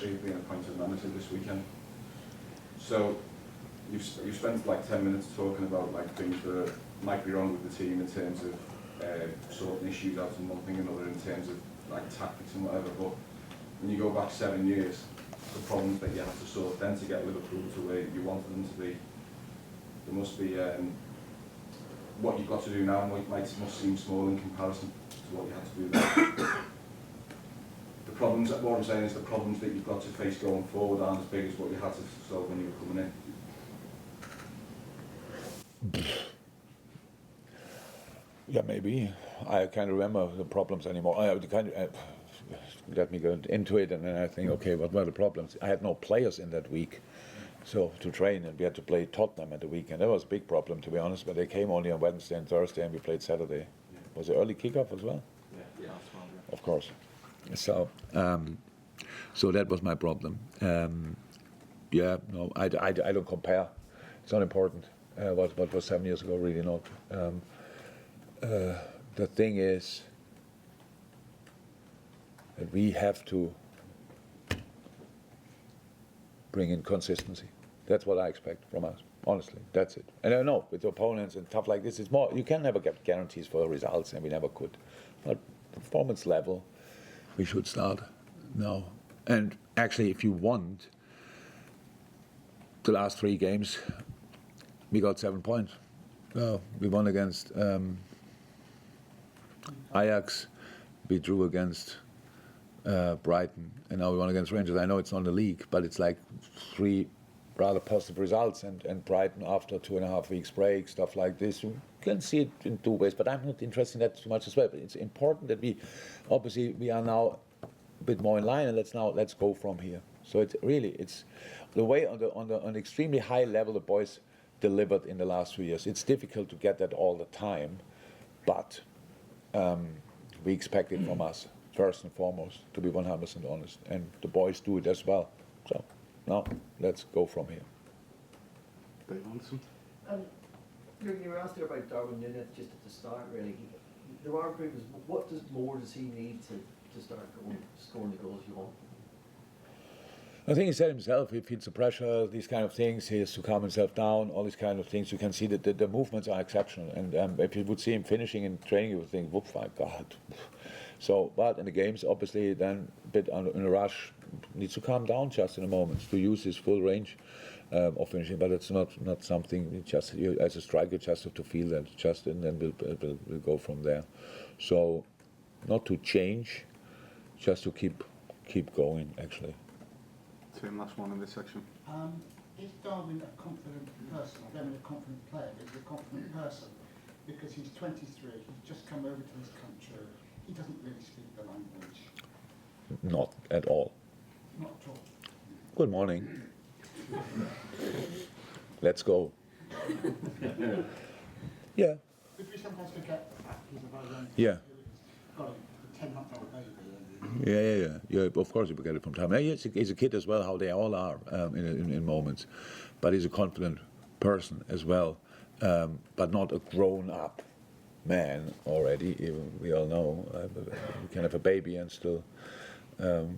anniversary of being appointed manager this weekend. So you've spent like 10 minutes talking about like things that might be wrong with the team in terms of sorting issues out and one thing and another in terms of like tactics and whatever. But when you go back 7 years, the problems that you had to sort then to get Liverpool to where you wanted them to be, there must be what you've got to do now must seem small in comparison to what you had to do then. The problems, what I'm saying is the problems that you've got to face going forward aren't as big as what you had to solve when you were coming in. Yeah, maybe. I can't remember the problems anymore. Let me go into it, and then I think, okay, what were the problems? I had no players in that week, so to train, and we had to play Tottenham at the weekend. That was a big problem, to be honest. But they came only on Wednesday and Thursday, and we played Saturday. Yeah. Was it early kickoff as well? Yeah. Of course. So, so that was my problem. Yeah, no, I don't compare. It's not important. What was 7 years ago, really not. The thing is that we have to bring in consistency. That's what I expect from us, honestly. That's it. And I know with opponents and stuff like this, it's more. You can never get guarantees for the results, and we never could. But performance level, we should start now. And actually, if you want, the last 3 games, we got 7 points. We won against Ajax, we drew against Brighton, and now we won against Rangers. I know it's not the league, but it's like 3 rather positive results, and Brighton after 2.5 weeks break, stuff like this. You can see it in 2 ways, but I'm not interested in that too much as well. But it's important that we are now a bit more in line, and let's go from here. So it's the way on the extremely high level the boys delivered in the last 3 years. It's difficult to get that all the time, but we expect it from us, first and foremost, to be 100% honest. And the boys do it as well. So now, let's go from here. You were asked there about Darwin Núñez just at the start, really. There are improvements. What more does he need to start scoring the goals you want? I think he said himself, he feels the pressure, these kind of things, he has to calm himself down, all these kind of things. You can see that the movements are exceptional. And if you would see him finishing in training, you would think, whoop, my God. So, but in the games, obviously, then a bit in a rush, needs to calm down just in a moment to use his full range of finishing. But it's not something, as a striker, you just have to feel that, and then we'll go from there. So, not to change, just to keep going, actually. Tim, last one in this section. Is Darwin a confident person? I don't mean a confident player, but he's a confident person because he's 23, he's just come over to this country, he doesn't really speak the language. Not at all. Not at all. Good morning. Let's go. Yeah. But we sometimes forget the fact he's a very young Yeah. He's got a 10-month-old baby. Yeah. Of course, you get it from time. He's a kid as well, how they all are in moments, but he's a confident person as well, but not a grown-up man already. We all know you can have a baby and still you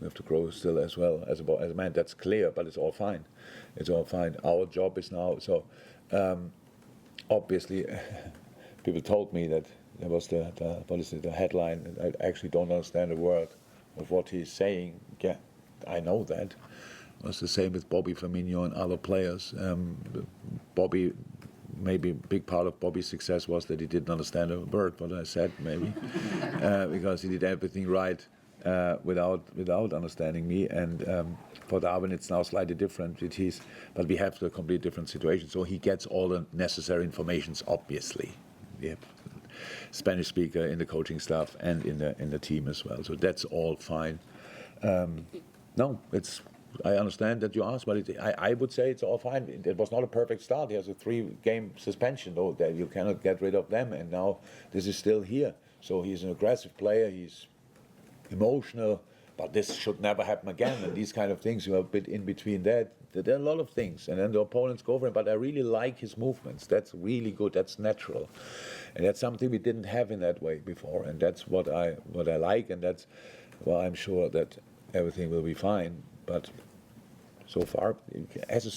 have to grow still as well as a man. That's clear, but it's all fine. It's all fine. Our job is now. So obviously, people told me that. There was the headline. I actually don't understand a word of what he's saying. Yeah, I know that. It was the same with Bobby Firmino and other players. Bobby, maybe a big part of Bobby's success was that he didn't understand a word what I said, maybe, because he did everything right without understanding me. And for Darwin, it's now slightly different. But we have a complete different situation. So he gets all the necessary informations, obviously. Yep. Spanish speaker in the coaching staff and in the team as well. So that's all fine. No, I understand that you asked, but I would say it's all fine. It was not a perfect start. He has a 3-game suspension, though, that you cannot get rid of them. And now this is still here. So he's an aggressive player. He's emotional. But this should never happen again. And these kind of things, you are a bit in between that. There are a lot of things. And then the opponents go for him. But I really like his movements. That's really good. That's natural. And that's something we didn't have in that way before. And that's what I like. And that's why I'm sure that everything will be fine. But so far,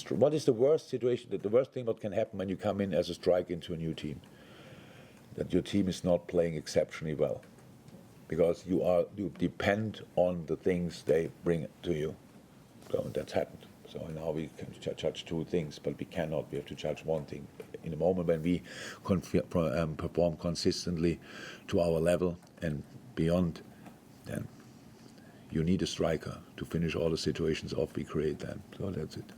what is the worst situation? The worst thing that can happen when you come in as a striker into a new team? That your team is not playing exceptionally well, because you depend on the things they bring to you. So that's happened. So now we can judge two things, but we cannot. We have to judge one thing. In the moment when we perform consistently to our level and beyond, then you need a striker to finish all the situations off we create then. So that's it.